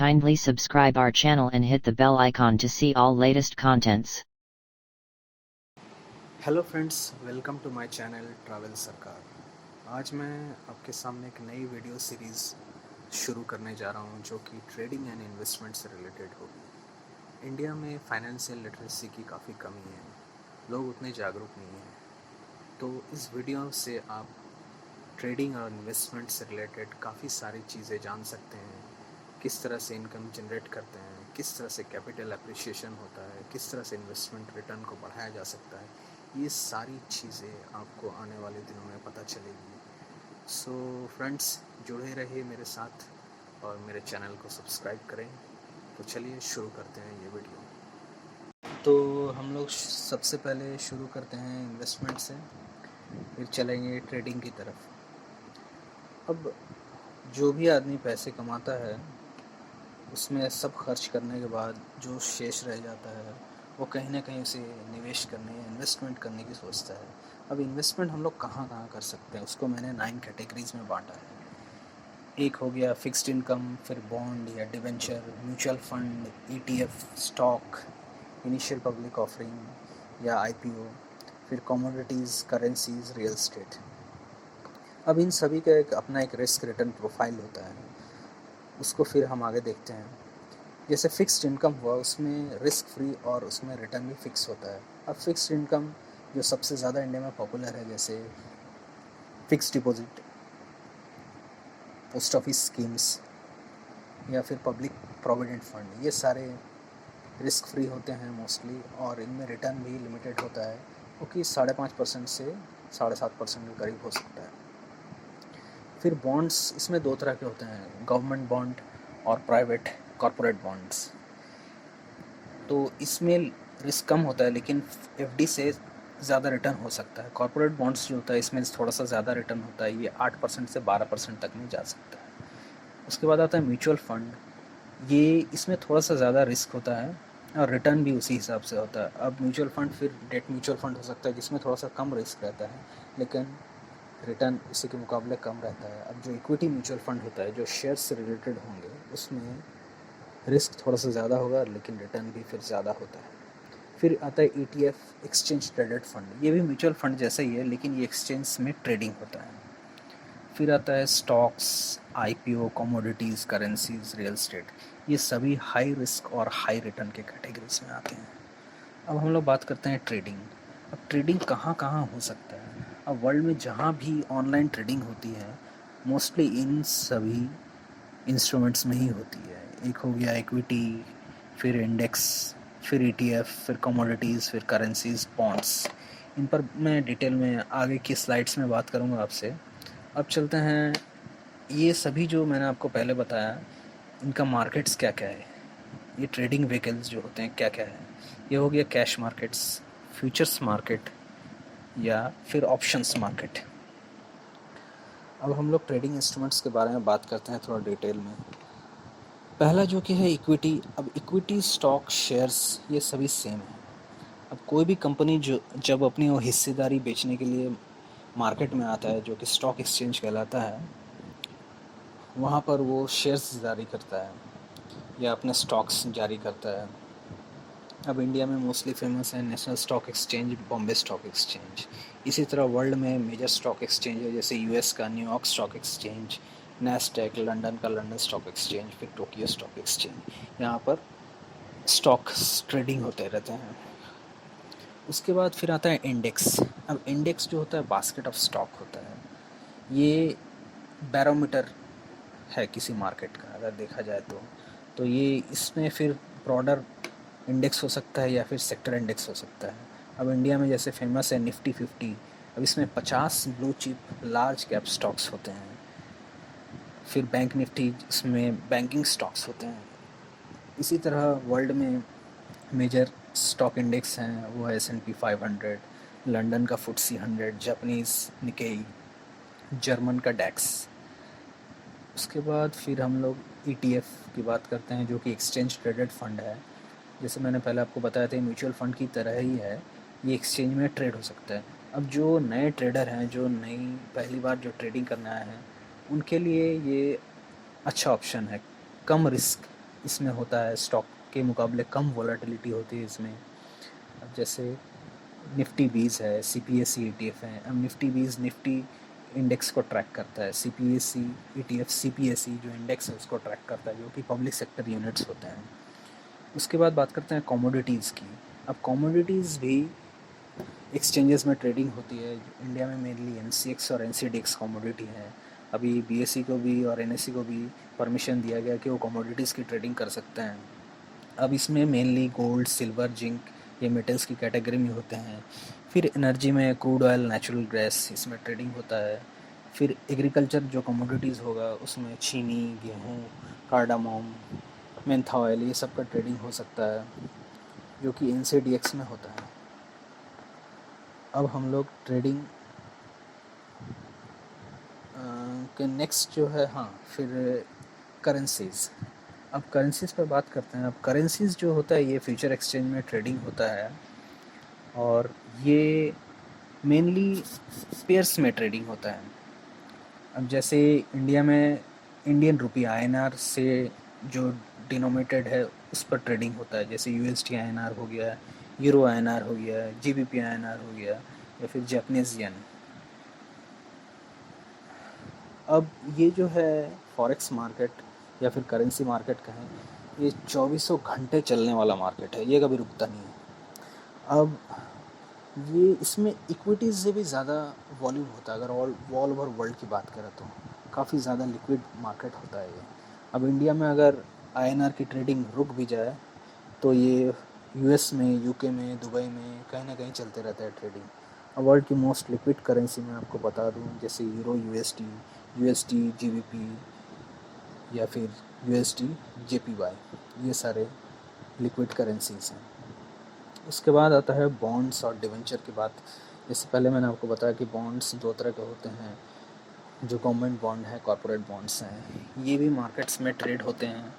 Kindly subscribe our channel and hit the bell icon to see all latest contents. Hello friends, welcome to my channel travel Sarkar. आज मैं आपके सामने एक नई video series शुरू करने जा रहा हूं जो कि ट्रेडिंग एंड इन्वेस्टमेंट से रिलेटेड होगी। इंडिया में फाइनेंशियल लिटरेसी की काफ़ी कमी है, लोग उतने जागरूक नहीं हैं। तो इस वीडियो से आप ट्रेडिंग और इन्वेस्टमेंट से रिलेटेड काफ़ी सारी चीज़ें जान सकते हैं। किस तरह से इनकम जनरेट करते हैं, किस तरह से कैपिटल एप्रिसिएशन होता है, किस तरह से इन्वेस्टमेंट रिटर्न को बढ़ाया जा सकता है, ये सारी चीज़ें आपको आने वाले दिनों में पता चलेगी। सो फ्रेंड्स, जुड़े रहिए मेरे साथ और मेरे चैनल को सब्सक्राइब करें। तो चलिए शुरू करते हैं ये वीडियो। तो हम लोग सबसे पहले शुरू करते हैं इन्वेस्टमेंट से, फिर चलेंगे ट्रेडिंग की तरफ। अब जो भी आदमी पैसे कमाता है उसमें सब खर्च करने के बाद जो शेष रह जाता है वो कहीं ना कहीं उसे निवेश करने या इन्वेस्टमेंट करने की सोचता है। अब इन्वेस्टमेंट हम लोग कहाँ कहाँ कर सकते हैं, उसको मैंने 9 कैटेगरीज में बांटा है। एक हो गया फिक्स्ड इनकम, फिर बॉन्ड या debenture, mutual fund, ETF, stock, initial public offering या आईपीओ, फिर कमोडिटीज़, करेंसीज, रियल एस्टेट। अब इन सभी का अपना एक रिस्क रिटर्न प्रोफाइल होता है, उसको फिर हम आगे देखते हैं। जैसे फिक्स्ड इनकम हुआ, उसमें रिस्क फ्री और उसमें रिटर्न भी फिक्स होता है। अब फिक्स्ड इनकम जो सबसे ज़्यादा इंडिया में पॉपुलर है, जैसे fixed deposit, post office schemes या फिर पब्लिक प्रोविडेंट फंड, ये सारे रिस्क फ्री होते हैं मोस्टली, और इनमें रिटर्न भी लिमिटेड होता है, क्योंकि 5.5% से 7.5% के करीब हो सकता है। फिर बॉन्ड्स, इसमें दो तरह के होते हैं, गवर्नमेंट बॉन्ड और प्राइवेट कॉरपोरेट बॉन्ड्स। तो इसमें रिस्क कम होता है, लेकिन एफडी से ज़्यादा रिटर्न हो सकता है। कॉरपोरेट बॉन्ड्स जो होता है इसमें थोड़ा सा ज़्यादा रिटर्न होता है, ये 8% से 12% तक में जा सकता है। उसके बाद आता है म्यूचुअल फंड, ये इसमें थोड़ा सा ज़्यादा रिस्क होता है और रिटर्न भी उसी हिसाब से होता है। अब म्यूचुअल फंड फिर डेट म्यूचुअल फंड हो सकता है, जिसमें थोड़ा सा कम रिस्क रहता है लेकिन रिटर्न उसी के मुकाबले कम रहता है। अब जो इक्विटी म्यूचुअल फंड होता है, जो शेयर से रिलेटेड होंगे, उसमें रिस्क थोड़ा सा ज़्यादा होगा लेकिन रिटर्न भी फिर ज़्यादा होता है। फिर आता है ईटीएफ, एक्सचेंज ट्रेडेड फंड, ये भी म्यूचुअल फंड जैसा ही है लेकिन ये एक्सचेंज में ट्रेडिंग होता है। फिर आता है stocks, IPO, commodities, currencies, real estate, ये सभी हाई रिस्क और हाई रिटर्न के कैटेगरीज में आते हैं। अब हम लोग बात करते हैं ट्रेडिंग। अब ट्रेडिंग कहाँ कहाँ हो सकता है? अब वर्ल्ड में जहाँ भी ऑनलाइन ट्रेडिंग होती है, मोस्टली इन सभी इंस्ट्रूमेंट्स में ही होती है। एक हो गया इक्विटी, फिर इंडेक्स, फिर ईटीएफ, फिर कमोडिटीज़, फिर करेंसीज, बॉन्ड्स। इन पर मैं डिटेल में आगे की स्लाइड्स में बात करूँगा आपसे। अब चलते हैं, ये सभी जो मैंने आपको पहले बताया, इनका मार्केट्स क्या क्या है, ये ट्रेडिंग व्हीकल्स जो होते हैं क्या क्या है। ये हो गया कैश मार्केट्स, फ्यूचर्स मार्केट या फिर ऑप्शंस मार्केट। अब हम लोग ट्रेडिंग इंस्ट्रूमेंट्स के बारे में बात करते हैं थोड़ा डिटेल में। पहला जो कि है इक्विटी। अब इक्विटी, स्टॉक, शेयर्स, ये सभी सेम है। अब कोई भी कंपनी जो जब अपनी वो हिस्सेदारी बेचने के लिए मार्केट में आता है, जो कि स्टॉक एक्सचेंज कहलाता है, वहाँ पर वो शेयर्स जारी करता है या अपने स्टॉक्स जारी करता है। अब इंडिया में मोस्टली फेमस है national stock exchange, Bombay stock exchange. इसी तरह वर्ल्ड में मेजर स्टॉक एक्सचेंज है, जैसे यूएस का New York stock exchange, Nasdaq, London का लंदन स्टॉक एक्सचेंज, फिर टोक्यो स्टॉक एक्सचेंज। यहाँ पर स्टॉक्स ट्रेडिंग होते रहते हैं। उसके बाद फिर आता है इंडेक्स। अब इंडेक्स जो होता है बास्केट ऑफ स्टॉक होता है, ये बैरोमीटर है किसी मार्केट का अगर देखा जाए तो ये इसमें फिर ब्रॉडर इंडेक्स हो सकता है या फिर सेक्टर इंडेक्स हो सकता है। अब इंडिया में जैसे फेमस है निफ्टी 50। अब इसमें 50 blue chip large cap stocks होते हैं। फिर बैंक निफ्टी, इसमें बैंकिंग स्टॉक्स होते हैं। इसी तरह वर्ल्ड में मेजर स्टॉक इंडेक्स हैं, वो है S&P 500, लंदन का FTSE 100, जापानीज़ निकेई, जर्मन का डैक्स। उसके बाद फिर हम लोग ETF की बात करते हैं, जो कि एक्सचेंज ट्रेडेड फंड है। जैसे मैंने पहले आपको बताया था, म्यूचुअल फंड की तरह ही है, ये एक्सचेंज में ट्रेड हो सकता है। अब जो नए ट्रेडर हैं, जो नई पहली बार जो ट्रेडिंग करना है, उनके लिए ये अच्छा ऑप्शन है, कम रिस्क इसमें होता है, स्टॉक के मुकाबले कम वॉलेटिलिटी होती है इसमें। अब जैसे निफ्टी 20 है, CPSE ETF है। अब निफ्टी 20 निफ्टी इंडेक्स को ट्रैक करता है, CPSE ETF CPSE जो इंडेक्स है उसको ट्रैक करता है, जो कि पब्लिक सेक्टर यूनिट्स होते हैं। उसके बाद बात करते हैं कमोडिटीज़ की। अब कमोडिटीज़ भी एक्सचेंजेस में ट्रेडिंग होती है। इंडिया में मेनली NCX और NCDX कमोडिटी है। अभी BSE को भी और NSE को भी परमिशन दिया गया कि वो कमोडिटीज़ की ट्रेडिंग कर सकते हैं। अब इसमें मेनली गोल्ड, सिल्वर, जिंक ये मेटल्स की कैटेगरी में होते हैं। फिर एनर्जी में क्रूड ऑयल, नेचुरल गैस इसमें ट्रेडिंग होता है। फिर एग्रीकल्चर जो कमोडिटीज़ होगा उसमें चीनी, गेहूँ, कार्डामोम, मेंथा ऑयल ये सब का ट्रेडिंग हो सकता है, जो कि NCDX में होता है। अब हम लोग ट्रेडिंग के नेक्स्ट जो है, हाँ, फिर करेंसीज़। अब करेंसीज़ पर बात करते हैं। अब करेंसीज़ जो होता है ये फ्यूचर एक्सचेंज में ट्रेडिंग होता है, और ये मेनली पेयर्स में ट्रेडिंग होता है। अब जैसे इंडिया में इंडियन रुपी INR से जो डिनोमिनेटेड है उस पर ट्रेडिंग होता है, जैसे USD INR हो गया, यूरो INR हो गया, GBP INR हो गया, या फिर जापानीज़ येन। अब ये जो है फॉरेक्स मार्केट या फिर करेंसी मार्केट कहें, ये 2400 घंटे चलने वाला मार्केट है, ये कभी रुकता नहीं है। अब ये इसमें इक्विटीज़ से भी ज़्यादा वॉल्यूम होता है। अगर ऑल ओवर वर्ल्ड की बात करें तो काफ़ी ज़्यादा लिक्विड मार्केट होता है ये। अब इंडिया में अगर INR की ट्रेडिंग रुक भी जाए तो ये US में, UK में, दुबई में कहीं ना कहीं चलते रहता है ट्रेडिंग। अब वर्ल्ड की मोस्ट लिक्विड करेंसी में आपको बता दूं, जैसे यूरो USD GBP या फिर USD JPY, ये सारे लिक्विड करेंसीज हैं। उसके बाद आता है बॉन्ड्स और डिवेंचर की बात। इससे पहले मैंने आपको बताया कि बॉन्ड्स दो तरह के होते हैं, जो गवर्नमेंट बॉन्ड है, कॉर्पोरेट बॉन्ड्स हैं। ये भी मार्केट्स में ट्रेड होते हैं।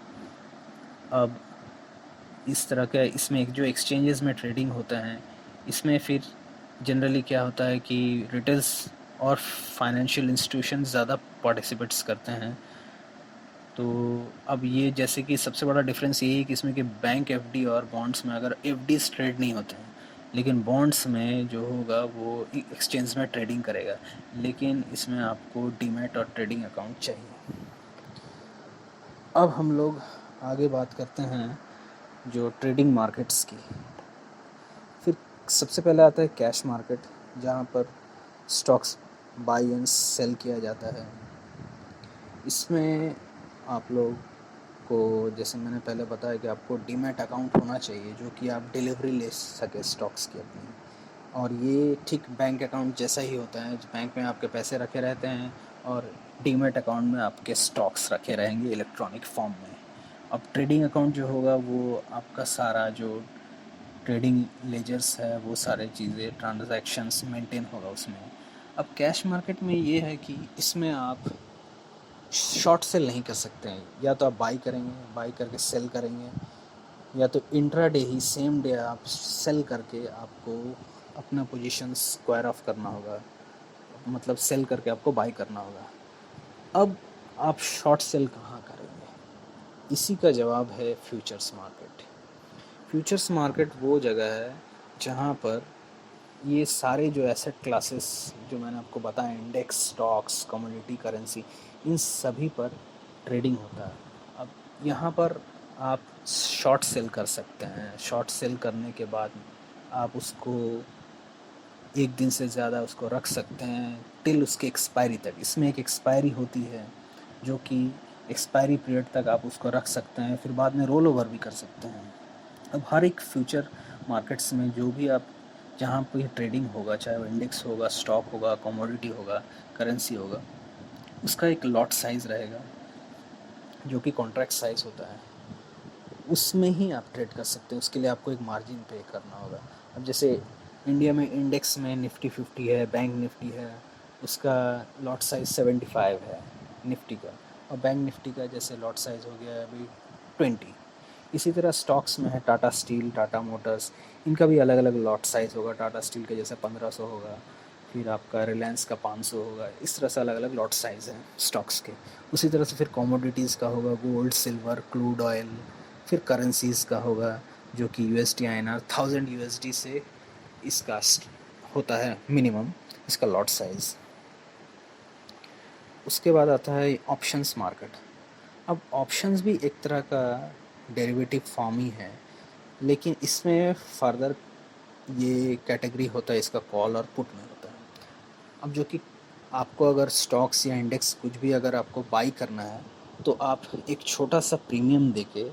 अब इस तरह के इसमें जो एक्सचेंजेस में ट्रेडिंग होता है, इसमें फिर जनरली क्या होता है कि रिटेल्स और फाइनेंशियल इंस्टीट्यूशन ज़्यादा पार्टिसिपेट्स करते हैं। तो अब ये जैसे कि सबसे बड़ा डिफरेंस यही है कि इसमें कि बैंक FD और बॉन्ड्स में अगर FDs ट्रेड नहीं होते हैं, लेकिन बॉन्ड्स में जो होगा वो एक्सचेंज में ट्रेडिंग करेगा, लेकिन इसमें आपको डीमैट और ट्रेडिंग अकाउंट चाहिए। अब हम लोग आगे बात करते हैं जो ट्रेडिंग मार्केट्स की। फिर सबसे पहले आता है कैश मार्केट, जहाँ पर स्टॉक्स बाई एंड सेल किया जाता है। इसमें आप लोग को, जैसे मैंने पहले बताया कि आपको डीमैट अकाउंट होना चाहिए, जो कि आप डिलीवरी ले सके स्टॉक्स की अपनी। और ये ठीक बैंक अकाउंट जैसा ही होता है, बैंक में आपके पैसे रखे रहते हैं और डीमैट अकाउंट में आपके स्टॉक्स रखे रहेंगे इलेक्ट्रॉनिक फॉर्म में। अब ट्रेडिंग अकाउंट जो होगा वो आपका सारा जो ट्रेडिंग लेजर्स है, वो सारे चीज़ें, ट्रांजैक्शंस मेंटेन होगा उसमें। अब कैश मार्केट में ये है कि इसमें आप शॉर्ट सेल नहीं कर सकते हैं। या तो आप बाई करेंगे, बाई करके सेल करेंगे, या तो इंट्राडे ही सेम डे आप सेल करके आपको अपना पोजीशन स्क्वायर ऑफ करना होगा, मतलब सेल करके आपको बाई करना होगा। अब आप शॉर्ट सेल कहाँ करेंगे? इसी का जवाब है फ्यूचर्स मार्केट। फ्यूचर्स मार्केट वो जगह है जहाँ पर ये सारे जो एसेट क्लासेस जो मैंने आपको बताया, इंडेक्स, स्टॉक्स, कमोडिटी, करेंसी, इन सभी पर ट्रेडिंग होता है। अब यहाँ पर आप शॉर्ट सेल कर सकते हैं। शॉर्ट सेल करने के बाद आप उसको एक दिन से ज़्यादा उसको रख सकते हैं टिल उसके एक्सपायरी तक। इसमें एक एक्सपायरी होती है, जो कि एक्सपायरी पीरियड तक आप उसको रख सकते हैं, फिर बाद में रोल ओवर भी कर सकते हैं। अब हर एक फ्यूचर मार्केट्स में जो भी आप जहाँ पे ट्रेडिंग होगा, चाहे वो इंडेक्स होगा, स्टॉक होगा, कमोडिटी होगा, करेंसी होगा, उसका एक लॉट साइज़ रहेगा जो कि कॉन्ट्रैक्ट साइज़ होता है। उसमें ही आप ट्रेड कर सकते हैं। उसके लिए आपको एक मार्जिन पे करना होगा। अब जैसे इंडिया में इंडेक्स में निफ्टी 50 है, बैंक निफ्टी है, उसका लॉट साइज़ 75 है निफ्टी का, और बैंक निफ्टी का जैसे लॉट साइज़ हो गया है अभी 20। इसी तरह स्टॉक्स में है टाटा स्टील, टाटा मोटर्स, इनका भी अलग अलग लॉट साइज़ होगा। टाटा स्टील का जैसे 1500 होगा, फिर आपका रिलायंस का 500 होगा, इस तरह से अलग अलग लॉट साइज़ हैं स्टॉक्स के। उसी तरह से फिर कमोडिटीज़ का होगा गोल्ड, सिल्वर, क्रूड ऑयल। फिर करेंसीज़ का होगा जो कि USD INR 1000 USD से इसका होता है मिनिमम इसका लॉट साइज़। उसके बाद आता है ऑप्शंस मार्केट। अब ऑप्शंस भी एक तरह का डेरिवेटिव फॉर्म ही है, लेकिन इसमें फर्दर ये कैटेगरी होता है, इसका कॉल और पुट में होता है। अब जो कि आपको अगर स्टॉक्स या इंडेक्स कुछ भी अगर आपको बाई करना है तो आप एक छोटा सा प्रीमियम देके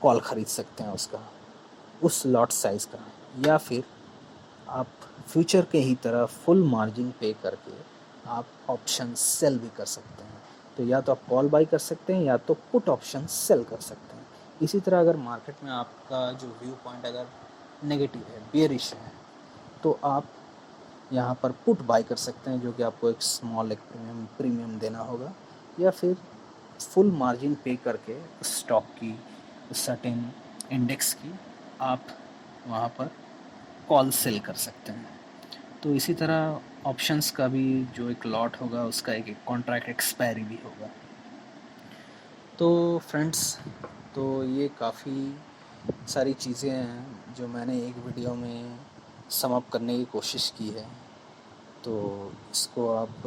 कॉल ख़रीद सकते हैं उसका, उस लॉट साइज़ का, या फिर आप फ्यूचर के ही तरह फुल मार्जिन पे करके आप ऑप्शन सेल भी कर सकते हैं। तो या तो आप कॉल बाई कर सकते हैं या तो पुट ऑप्शन सेल कर सकते हैं। इसी तरह अगर मार्केट में आपका जो व्यू पॉइंट अगर नेगेटिव है, बेयरिश है, तो आप यहाँ पर पुट बाई कर सकते हैं, जो कि आपको एक स्मॉल एक प्रीमियम देना होगा, या फिर फुल मार्जिन पे करके स्टॉक की सर्टेन इंडेक्स की आप वहाँ पर कॉल सेल कर सकते हैं। तो इसी तरह ऑप्शंस का भी जो एक लॉट होगा उसका एक कॉन्ट्रैक्ट एक्सपायरी भी होगा। तो फ्रेंड्स, तो ये काफ़ी सारी चीज़ें हैं जो मैंने एक वीडियो में सम अप करने की कोशिश की है। तो इसको आप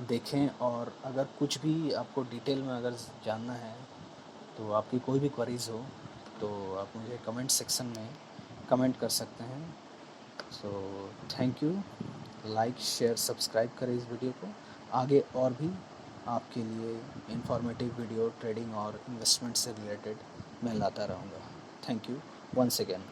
देखें, और अगर कुछ भी आपको डिटेल में अगर जानना है तो आपकी कोई भी क्वेरीज़ हो तो आप मुझे कमेंट सेक्शन में कमेंट कर सकते हैं। So thank you. Like, share, subscribe करें इस वीडियो को। आगे और भी आपके लिए इंफॉर्मेटिव वीडियो ट्रेडिंग और इन्वेस्टमेंट से रिलेटेड मैं लाता रहूँगा। Thank you once again.